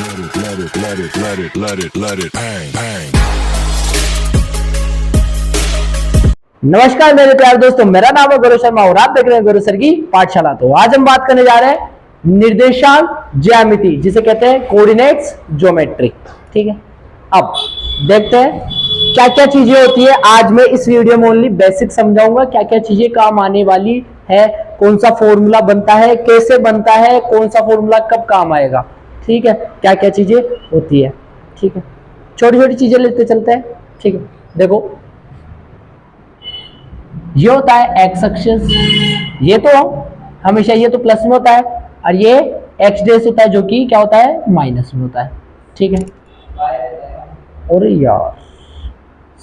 नमस्कार मेरे प्यारे दोस्तों, मेरा नाम है गौरव शर्मा और आप देख रहे हैं गौरव सर की पाठशाला। तो आज हम बात करने जा रहे हैं निर्देशांक ज्यामिति, जिसे कहते हैं कोऑर्डिनेट्स ज्योमेट्री। ठीक है, अब देखते हैं क्या क्या चीजें होती है। आज मैं इस वीडियो में ओनली बेसिक समझाऊंगा, क्या क्या चीजें काम आने वाली है, कौन सा फॉर्मूला बनता है, कैसे बनता है, कौन सा फॉर्मूला कब काम आएगा। ठीक है, क्या क्या चीजें होती है। ठीक है, छोटी छोटी चीजें लेते चलते हैं। ठीक है, देखो ये होता है एक्स एक्सिस, ये तो हमेशा ये तो प्लस में होता है, और ये एक्स डेस होता है जो कि क्या होता है, माइनस में होता है। ठीक है, और यार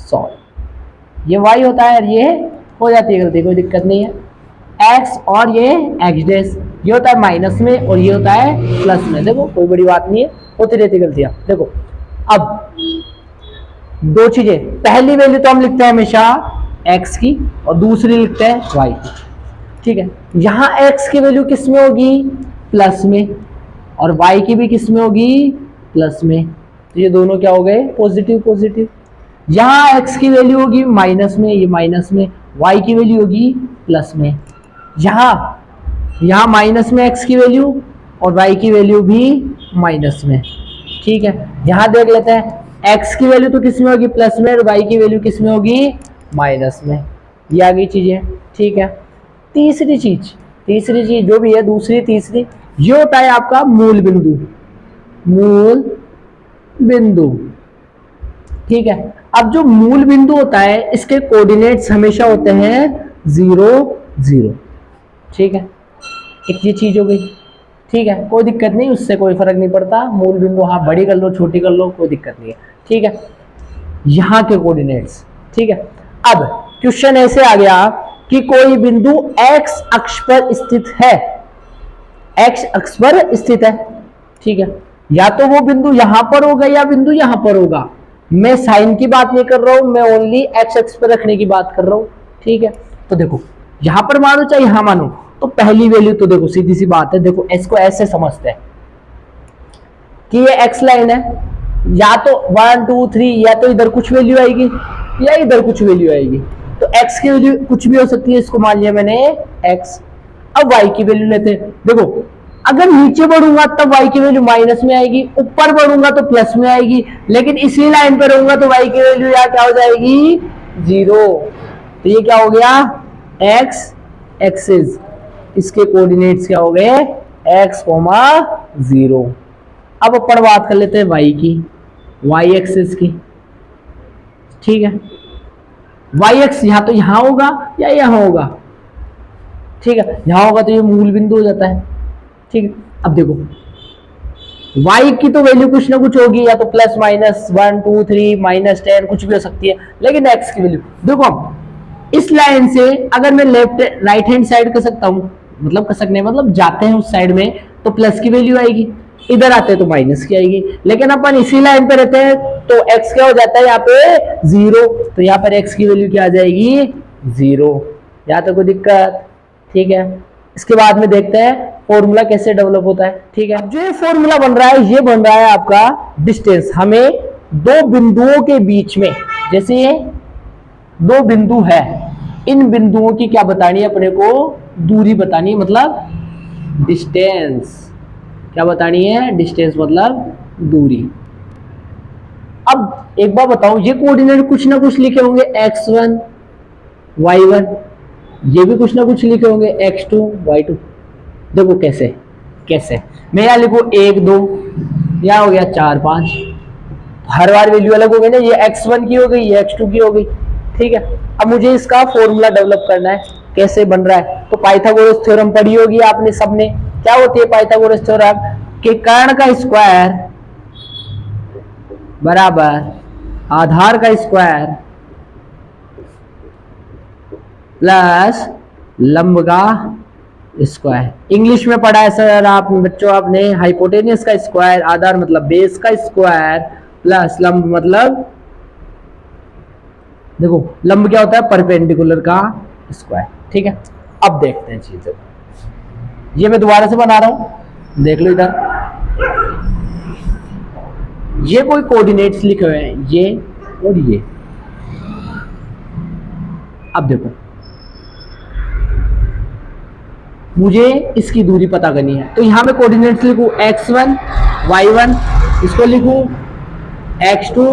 सॉरी ये वाई होता है और ये हो जाती है गलती, कोई दिक्कत नहीं है। एक्स और ये एक्स डेस, ये होता है माइनस में और ये होता है प्लस में। देखो कोई बड़ी बात नहीं है, होती रहती गलतियां। देखो अब दो चीजें, पहली वैल्यू तो हम लिखते हैं हमेशा x की और दूसरी लिखते हैं y की। ठीक है, यहां x की वैल्यू किस में होगी, प्लस में, और y की भी किस में होगी, प्लस में। तो ये दोनों क्या हो गए, पॉजिटिव पॉजिटिव। यहां x की वैल्यू होगी माइनस में, ये माइनस में, y की वैल्यू होगी प्लस में। यहां माइनस में x की वैल्यू और y की वैल्यू भी माइनस में। ठीक है, यहां देख लेते हैं x की वैल्यू तो किस में होगी, प्लस में, और y की वैल्यू किस में होगी, माइनस में। ये आ गई चीजें। ठीक है, तीसरी चीज जो भी है, दूसरी तीसरी, ये होता है आपका मूल बिंदु। ठीक है, अब जो मूल बिंदु होता है इसके कोऑर्डिनेट्स हमेशा होते हैं 0 0। ठीक है, एक ये चीज हो गई। ठीक है, कोई दिक्कत नहीं, उससे कोई फर्क नहीं पड़ता। मूल बिंदु हाँ बड़ी कर लो छोटी कर लो, कोई दिक्कत नहीं है। ठीक है, यहां के कोऑर्डिनेट्स। ठीक है, अब क्वेश्चन ऐसे आ गया कि कोई बिंदु x अक्ष पर स्थित है, x अक्ष पर स्थित है। ठीक है, या तो वो बिंदु यहां पर होगा या बिंदु यहां पर होगा। मैं साइन की बात नहीं कर रहा हूं, मैं ओनली x अक्ष पर रखने की बात कर रहा हूं। ठीक है, तो देखो यहां पर मानो चाहे यहां मानो, तो पहली वैल्यू तो देखो सीधी सी बात है, देखो s को ऐसे समझते हैं कि ये x लाइन है, या तो 1 2 3, या तो इधर कुछ वैल्यू आएगी या इधर कुछ वैल्यू आएगी। तो x की वैल्यू कुछ भी हो सकती है, इसको मान लिया मैंने x। अब y की वैल्यू लेते हैं। देखो अगर नीचे बढ़ूंगा तब y की वैल्यू माइनस में आएगी, ऊपर बढ़ूंगा तो प्लस में आएगी, लेकिन इसी लाइन पर रहूंगा तो y की वैल्यू यहाँ क्या हो जाएगी, 0। तो ये क्या हो गया, x एक्सिस, इसके कोऑर्डिनेट्स क्या हो गए, x, 0। अब अपन बात कर लेते हैं y की, y एक्सिस की। ठीक है, वाई एक्स या तो यहां होगा या यहां होगा। ठीक है, यहां होगा तो ये मूल बिंदु हो जाता है। ठीक है, अब देखो y की तो वैल्यू कुछ ना कुछ होगी, या तो प्लस माइनस 1 2 3 -10 कुछ भी हो सकती है, लेकिन x की वैल्यू देखो इस लाइन से अगर मैं लेफ्ट राइट हैंड साइड कर सकता हूं, मतलब कर सकने मतलब जाते हैं उस साइड में तो प्लस की वैल्यू आएगी, इधर आते हैं तो माइनस की आएगी, लेकिन अपन इसी लाइन पे रहते हैं तो x क्या हो जाता है यहाँ पे 0। तो यहाँ पर x की वैल्यू क्या आ जाएगी, 0। यहाँ तो कोई दिक्कत। ठीक है, इसके बाद में देखते हैं फॉर्मूला कैसे डेवलप होता है। ठीक है, जो ये फॉर्मूला बन रहा है, ये बन रहा है आपका डिस्टेंस। हमें दो बिंदुओं के बीच में, जैसे ये दो बिंदु है, इन बिंदुओं की क्या बतानी है अपने को, दूरी बतानी है, मतलब डिस्टेंस। क्या बतानी है, डिस्टेंस मतलब दूरी। अब एक बार बताओ, ये कोऑर्डिनेट कुछ ना कुछ लिखे होंगे, x1 y1, ये भी कुछ ना कुछ लिखे होंगे x2 y2। देखो कैसे मैं यहां लिखू 1 2, यहां हो गया 4 5, हर बार वैल्यू अलग हो गई ना, ये x1 की हो गई, ये x2 की हो गई। ठीक है, अब मुझे इसका फॉर्मूला डेवलप करना है, कैसे बन रहा है। तो पाइथागोरस थ्योरम पढ़ी होगी आपने सबने। क्या होती है पाइथागोरस थ्योरम, कि कर्ण का स्क्वायर बराबर आधार का स्क्वायर प्लस लंब का स्क्वायर। इंग्लिश में पढ़ा है सर आप बच्चों आपने, हाइपोटेनियस का स्क्वायर, आधार मतलब बेस का स्क्वायर, प्लस लंब मतलब देखो लंब क्या होता है, परपेंडिकुलर का स्क्वायर। ठीक है, अब देखते हैं चीजें। ये मैं दोबारा से बना रहा हूं, देख लो इधर। ये कोई कोऑर्डिनेट्स लिखे हुए हैं, ये और ये। अब देखो मुझे इसकी दूरी पता करनी है, तो यहां मैं कोऑर्डिनेट्स लिखूं x1 y1, इसको लिखूं x2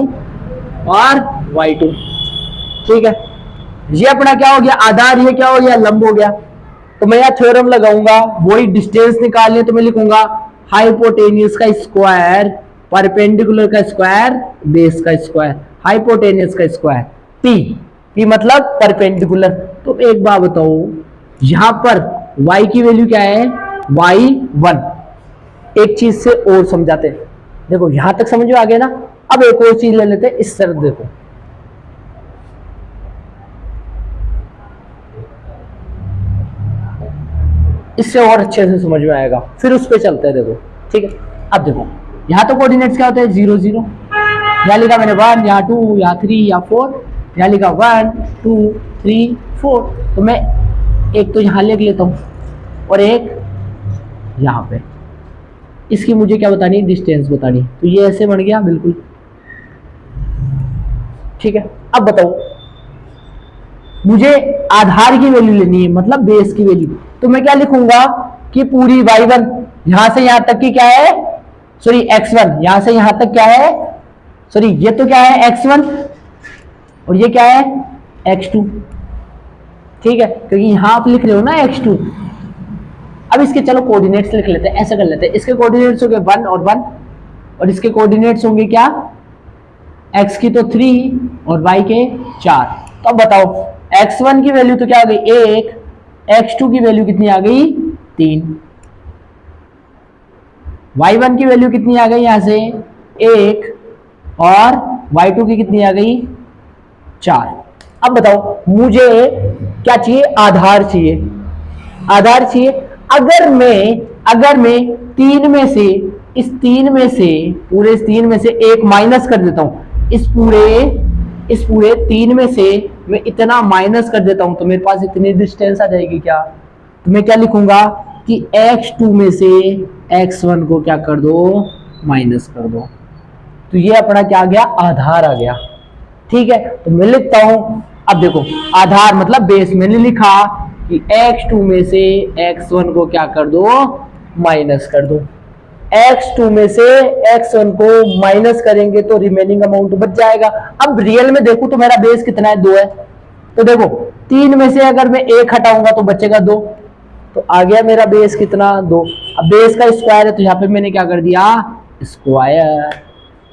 और y2। ठीक है, ये अपना क्या हो गया आधार, ये क्या हो गया लंब हो गया। तो मैं यहाँ थ्योरम लगाऊंगा, वही डिस्टेंस निकालने, तो मैं लिखूंगा हाइपोटेनियस का स्क्वायर, परपेंडिकुलर का स्क्वायर, बेस का स्क्वायर, हाइपोटेनियस का स्क्वायर, पी मतलब परपेंडिकुलर। तो एक बात बताओ, यहां पर y की वैल्यू क्या है, y1। एक चीज से और समझाते हैं, देखो यहां तक समझ में आ गया ना। अब एक और चीज ले लेते हैं, इस तरफ देखो, इससे और अच्छे से समझ में आएगा, फिर उस पर चलते हैं। देखो ठीक है, अब देखो यहाँ तो कोऑर्डिनेट्स क्या होते हैं 0 0, यहाँ लिखा मैंने 1, यहाँ 2, यहाँ 3, यहाँ 4, यहाँ लिखा 1 2 3 4। तो मैं एक तो यहाँ लिख लेता हूँ और एक यहाँ पे, इसकी मुझे क्या बतानी है, डिस्टेंस बतानी है। तो ये ऐसे बन गया बिल्कुल। ठीक है, अब बताओ मुझे आधार की वैल्यू लेनी है, मतलब बेस की वैल्यू। तो मैं क्या लिखूंगा कि पूरी y1 यहां से यहां तक की क्या है, सॉरी x1 यहां से यहां तक क्या है, सॉरी ये तो क्या है x1 और ये क्या है x2। ठीक है, क्योंकि यहां आप लिख रहे हो ना x2। अब इसके चलो कोऑर्डिनेट्स लिख लेते हैं, ऐसा कर लेते हैं, इसके कोऑर्डिनेट्स होंगे 1 और 1 और इसके कोऑर्डिनेट्स होंगे क्या, x की तो 3 और y के 4। तो अब बताओ x1 की वैल्यू तो क्या आ गई 1, x2 की वैल्यू कितनी आ गई 3, y1 की वैल्यू कितनी आ गई यहां से 1 और y2 की कितनी आ गई 4। अब बताओ मुझे क्या चाहिए, आधार चाहिए, आधार चाहिए। अगर मैं तीन में से, इस तीन में से, पूरे इस तीन में से एक माइनस कर देता हूं, इस पूरे तीन में से मैं इतना माइनस कर देता हूं, तो मेरे पास इतनी डिस्टेंस आ जाएगी क्या। तो मैं क्या लिखूंगा कि x2 में से x1 को क्या कर दो, माइनस कर दो। तो ये अपना क्या आ गया, आधार आ गया। ठीक है, तो मैं लिखता हूं, अब देखो आधार मतलब बेस, मैंने लिखा कि x2 में से x1 को क्या कर दो, माइनस कर दो। x2 में से x1 को माइनस करेंगे तो रिमेनिंग अमाउंट बच जाएगा। अब रियल में देखो तो मेरा बेस कितना है, 2 है। तो देखो 3 में से अगर मैं 1 हटाऊंगा तो बचेगा 2, तो आ गया मेरा बेस कितना 2। अब बेस का स्क्वायर है तो यहाँ पे मैंने क्या कर दिया, स्क्वायर।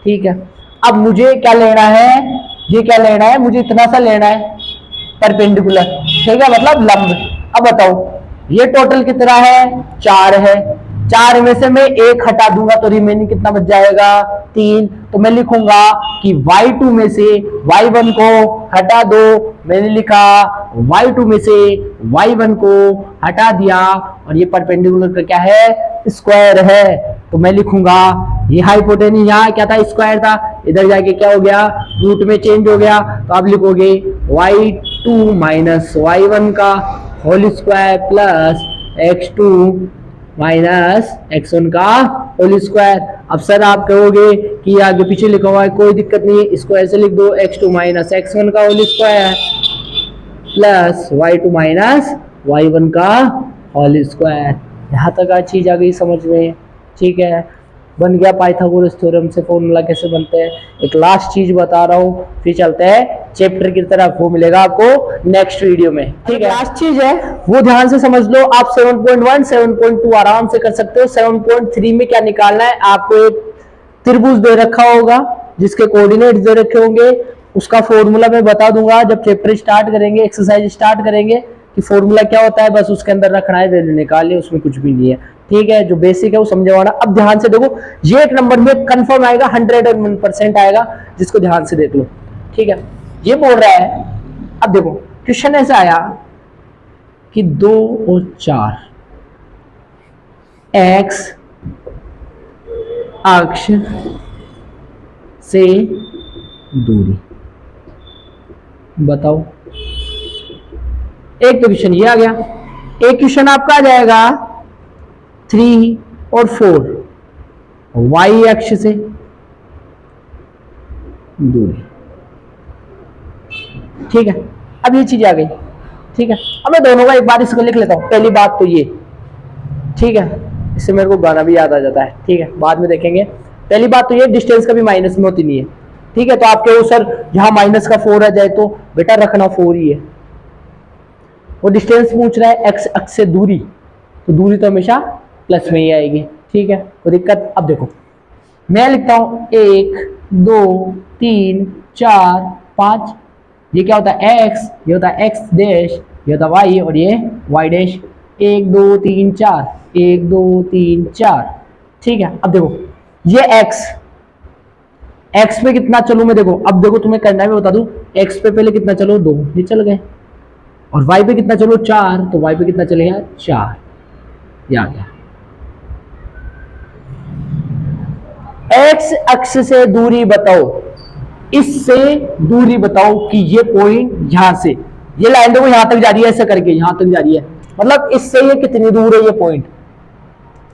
ठीक है, अब मुझे क्या लेना है, ये क्या लेना है, मुझे इतना सा लेना है परपेंडिकुलर। ठीक है, मतलब लंब। अब बताओ ये टोटल कितना है, 4 है। 4 में से मैं 1 हटा दूंगा तो रिमेनिंग कितना बच जाएगा, 3। तो मैं लिखूंगा कि y2 में से y1 को हटा दो। मैंने लिखा y2 में से y1 को हटा दिया और ये परपेंडिकुलर का क्या है, स्क्वायर है। तो मैं लिखूंगा ये हाइपोटेन्यूज यहाँ क्या था, स्क्वायर था, इधर जाके क्या हो गया, रूट में चेंज हो गया। तो आप लिखोगे y2 माइनस y1 का whole square plus x2 minus x1 का होल स्क्वायर। अब सर आप कहोगे कि आगे पीछे लिखा हुआ है, कोई दिक्कत नहीं है, इसको ऐसे लिख दो, x2 माइनस x1 का whole square plus y2 minus y1 का होल स्क्वायर। यहाँ तक आज चीज आ गई समझ में। ठीक है, बन गया पाइथागोरस थ्योरम से फॉर्मूला कैसे बनते हैं। एक लास्ट चीज बता रहा हूँ, फिर चलते हैं चैप्टर की तरफ, वो मिलेगा आपको नेक्स्ट वीडियो में। ठीक है, लास्ट चीज है वो ध्यान से समझ लो। आप 7.1 7.2 आराम से कर सकते हो। 7.3 में क्या निकालना है, आपको एक त्रिभुज दे रखा होगा जिसके कोऑर्डिनेट्स दे रखे होंगे, उसका फॉर्मूला मैं बता दूंगा जब चैप्टर स्टार्ट करेंगे, एक्सरसाइज स्टार्ट करेंगे कि फॉर्मूला क्या होता है, बस उसके अंदर रखना है, वैल्यू निकाल लिया, उसमें कुछ भी नहीं है। ठीक है, जो बेसिक है वो समझवाना। अब ध्यान से देखो, ये एक नंबर में कंफर्म आएगा, 101% आएगा, जिसको ध्यान से देख लो। ठीक है, ये बोल रहा है, अब देखो क्वेश्चन ऐसा आया कि 2 और 4 x अक्ष से दूरी, बताओ। एक तो क्वेश्चन ये आ गया, एक क्वेश्चन आपका आ जाएगा 3 और 4 y अक्ष से, दूरी। ठीक है, अब ये चीज आ गई। ठीक है, अब मैं दोनों का एक बार इसको लिख लेता हूं। पहली बात तो ये, ठीक है, इससे मेरे को गाना भी याद आ जाता है। ठीक है, बाद में देखेंगे। पहली बात तो ये, डिस्टेंस कभी माइनस में होती नहीं है। ठीक है, तो आप कहो सर यहां माइनस का 4 आ जाए, तो बेटा रखना 4 ही है। वो डिस्टेंस पूछ रहा है एक्स अक्ष से दूरी, तो दूरी तो हमेशा प्लस में ही आएगी। ठीक है, कोई दिक्कत? अब देखो मैं लिखता हूं 1 2 3 4 5, ये क्या होता है x, ये होता है x डैश, ये होता है y और ये y डैश। 1 2 3 4, 1 2 3 4। ठीक है, अब देखो ये x पे कितना चलूं मैं, देखो अब देखो तुम्हें करना है, मैं बता दूं। x पे पहले कितना चलो 2, ये चल गए, और y पे कितना चलो 4, तो y पे कितना चलेगा 4, ये आ गया। x अक्ष से दूरी बताओ, इससे दूरी बताओ कि ये पॉइंट यहां से, ये लाइन देखो यहां तक जा रही है, ऐसे करके यहां तक जा रही है, मतलब इससे ये कितनी दूर है ये पॉइंट।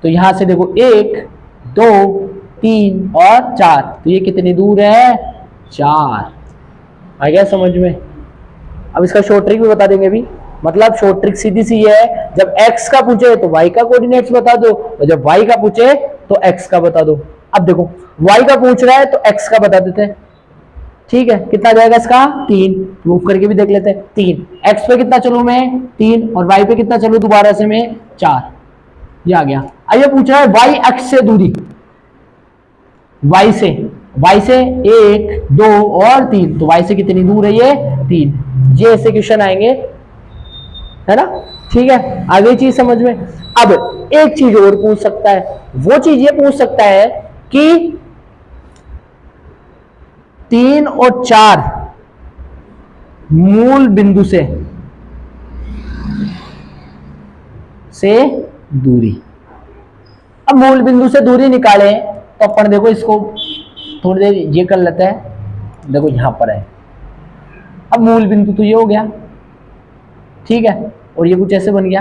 तो यहां से देखो 1 2 3 और 4, तो ये कितनी दूर है 4। आ गया समझ में? अब इसका शॉर्ट ट्रिक भी बता देंगे अभी। मतलब शॉर्ट ट्रिक सीधी सी है, जब x का पूछे तो y का कोऑर्डिनेट्स बता दो, और जब y का पूछे तो x का बता दो। अब देखो y का पूछ रहा है तो x का बता देते हैं। ठीक है, कितना जाएगा इसका 3, प्रूव करके भी देख लेते हैं। 3 x पे कितना चलूं मैं 3, और y पे कितना चलूं दोबारा से मैं 4, ये आ गया। अब ये पूछ रहा है y अक्ष से दूरी, y से 1 2 और 3, तो y से कितनी दूर है ये 3। ये ऐसे क्वेश्चन आएंगे, है ना? ठीक है, आगे चीज समझ में। अब एक चीज और पूछ सकता है, वो चीज ये पूछ सकता है कि 3 और 4 मूल बिंदु से दूरी। अब मूल बिंदु से दूरी निकाले तो अपन देखो इसको थोड़ी देर ये कर लेते हैं। देखो यहां पर है, अब मूल बिंदु तो ये हो गया, ठीक है, और ये कुछ ऐसे बन गया,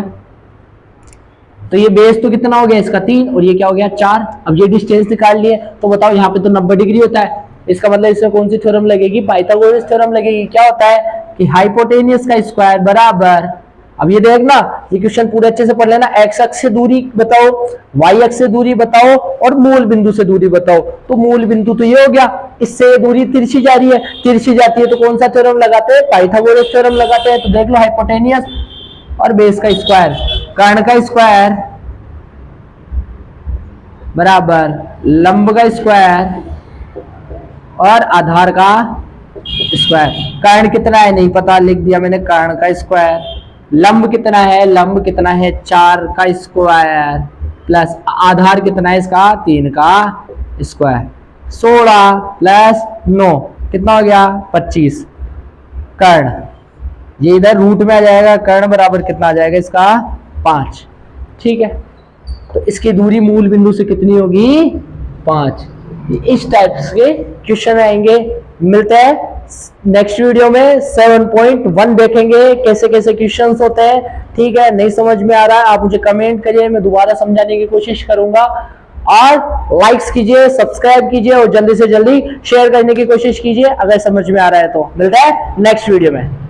तो ये बेस तो कितना हो गया इसका 3, और ये क्या हो गया 4। अब ये डिस्टेंस निकाल लिए, तो बताओ यहाँ पे तो 90 डिग्री होता है, इसका मतलब इसमें कौन सी थ्योरम लगेगी, पाइथागोरस थ्योरम लगेगी। क्या होता है कि हाइपोटेनियस का स्क्वायर बराबर, अब ये देखना, ये क्वेश्चन पूरे अच्छे से पढ़ लेना। एक्स अक्ष से दूरी बताओ, वाई अक्ष से दूरी बताओ, और मूल बिंदु से दूरी बताओ। तो मूल बिंदु तो ये हो गया, इससे दूरी तिरछी जा रही है, तिरछी जाती है तो कौन सा थ्योरम लगाते हैं, पाइथागोरस थ्योरम लगाते हैं। तो देख लो हाइपोटेनियस और बेस का स्क्वायर, कर्ण का स्क्वायर बराबर लंब का स्क्वायर और आधार का स्क्वायर। कर्ण कितना है नहीं पता, लिख दिया मैंने कर्ण का स्क्वायर। लंब कितना है, लंब कितना है 4 का स्क्वायर, प्लस आधार कितना है इसका 3 का स्क्वायर। 16 प्लस 9 कितना हो गया 25। कर्ण ये इधर रूट में आ जाएगा, कर्ण बराबर कितना आ जाएगा इसका 5। ठीक है, तो इसकी दूरी मूल बिंदु से कितनी होगी 5। इस टाइप के क्वेश्चन आएंगे। मिलते हैं नेक्स्ट वीडियो में। 7.1 देखेंगे कैसे कैसे क्वेश्चंस होते हैं। ठीक है, नहीं समझ में आ रहा है आप मुझे कमेंट करिए, मैं दोबारा समझाने की कोशिश करूंगा। और लाइक्स कीजिए, सब्सक्राइब कीजिए और जल्दी से जल्दी शेयर करने की कोशिश कीजिए अगर समझ में आ रहा है तो। मिलता है नेक्स्ट वीडियो में।